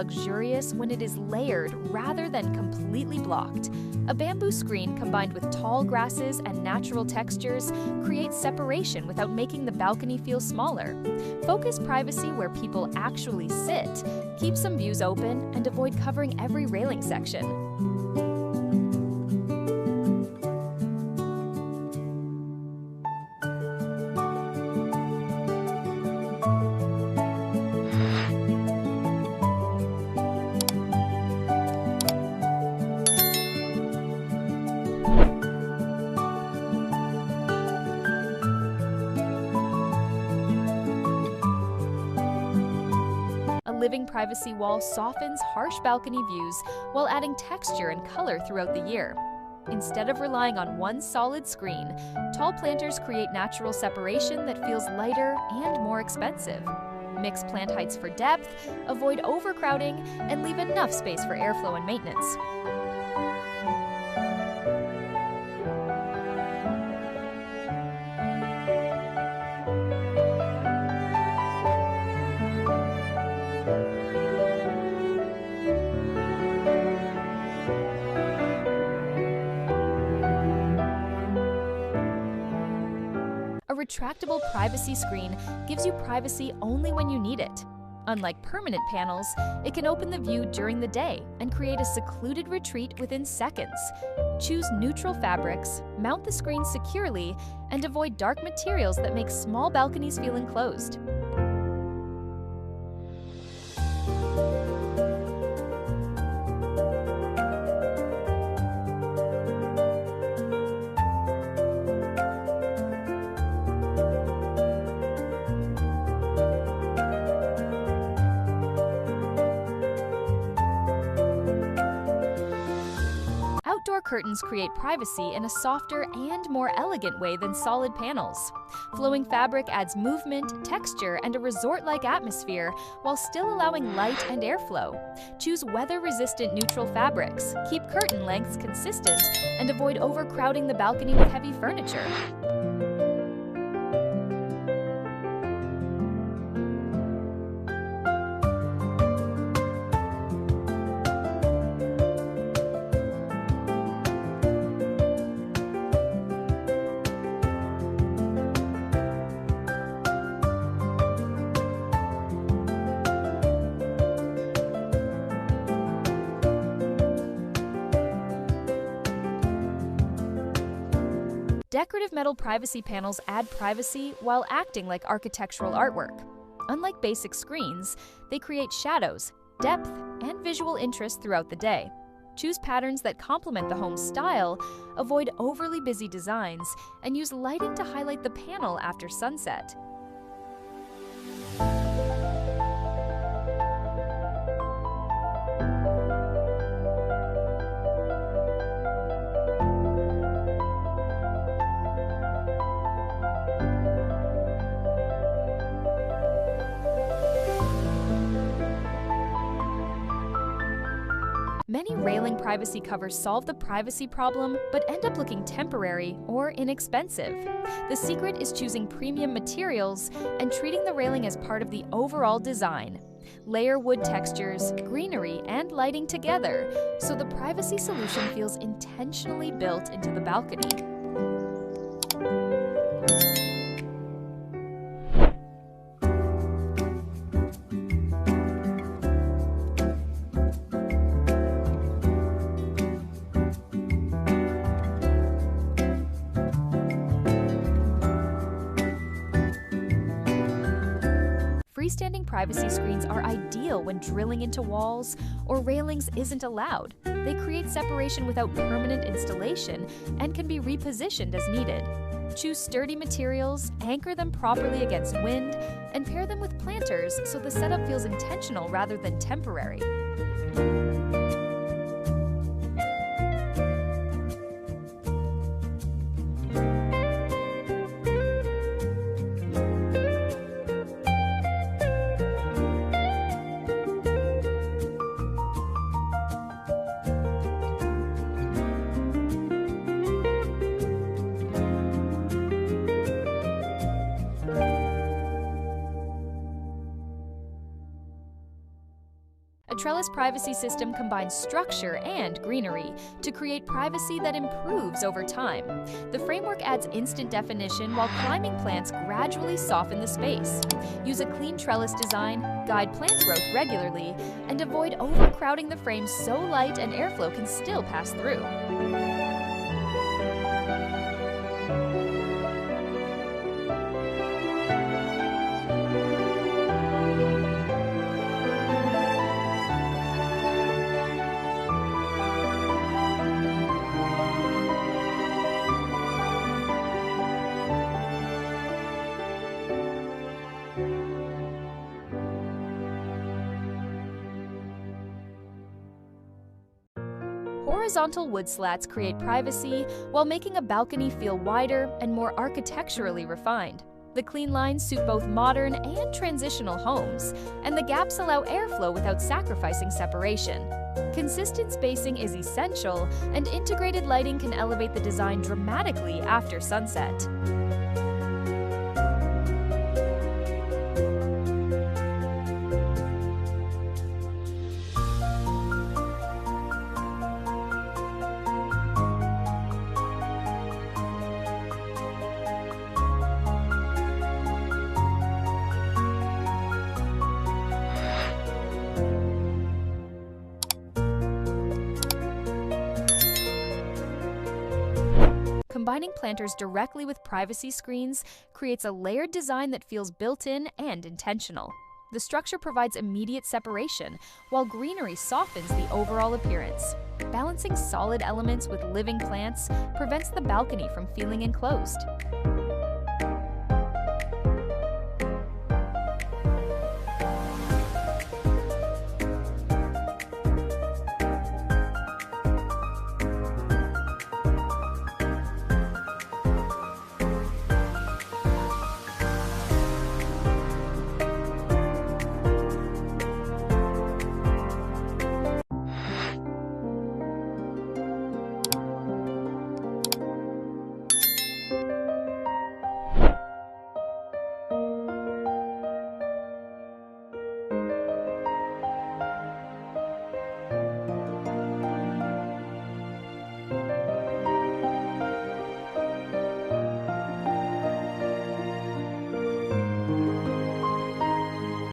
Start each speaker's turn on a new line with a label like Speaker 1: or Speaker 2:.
Speaker 1: luxurious when it is layered rather than completely blocked. A bamboo screen combined with tall grasses and natural textures creates separation without making the balcony feel smaller. Focus privacy where people actually sit, keep some views open, and avoid covering every railing section. Living privacy wall softens harsh balcony views while adding texture and color throughout the year. Instead of relying on one solid screen, tall planters create natural separation that feels lighter and more expensive. Mix plant heights for depth, avoid overcrowding, and leave enough space for airflow and maintenance. A retractable privacy screen gives you privacy only when you need it. Unlike permanent panels, it can open the view during the day and create a secluded retreat within seconds. Choose neutral fabrics, mount the screen securely, and avoid dark materials that make small balconies feel enclosed. Outdoor curtains create privacy in a softer and more elegant way than solid panels. Flowing fabric adds movement, texture, and a resort-like atmosphere while still allowing light and airflow. Choose weather-resistant neutral fabrics, keep curtain lengths consistent, and avoid overcrowding the balcony with heavy furniture. Decorative metal privacy panels add privacy while acting like architectural artwork. Unlike basic screens, they create shadows, depth, and visual interest throughout the day. Choose patterns that complement the home's style, avoid overly busy designs, and use lighting to highlight the panel after sunset. Many railing privacy covers solve the privacy problem but end up looking temporary or inexpensive. The secret is choosing premium materials and treating the railing as part of the overall design. Layer wood textures, greenery, and lighting together so the privacy solution feels intentionally built into the balcony. Freestanding privacy screens are ideal when drilling into walls or railings isn't allowed. They create separation without permanent installation and can be repositioned as needed. Choose sturdy materials, anchor them properly against wind, and pair them with planters so the setup feels intentional rather than temporary. A Trellis privacy system combines structure and greenery to create privacy that improves over time. The framework adds instant definition while climbing plants gradually soften the space. Use a clean trellis design, guide plant growth regularly, and avoid overcrowding the frame so light and airflow can still pass through. Horizontal wood slats create privacy while making a balcony feel wider and more architecturally refined. The clean lines suit both modern and transitional homes, and the gaps allow airflow without sacrificing separation. Consistent spacing is essential, and integrated lighting can elevate the design dramatically after sunset. Combining planters directly with privacy screens creates a layered design that feels built-in and intentional. The structure provides immediate separation, while greenery softens the overall appearance. Balancing solid elements with living plants prevents the balcony from feeling enclosed.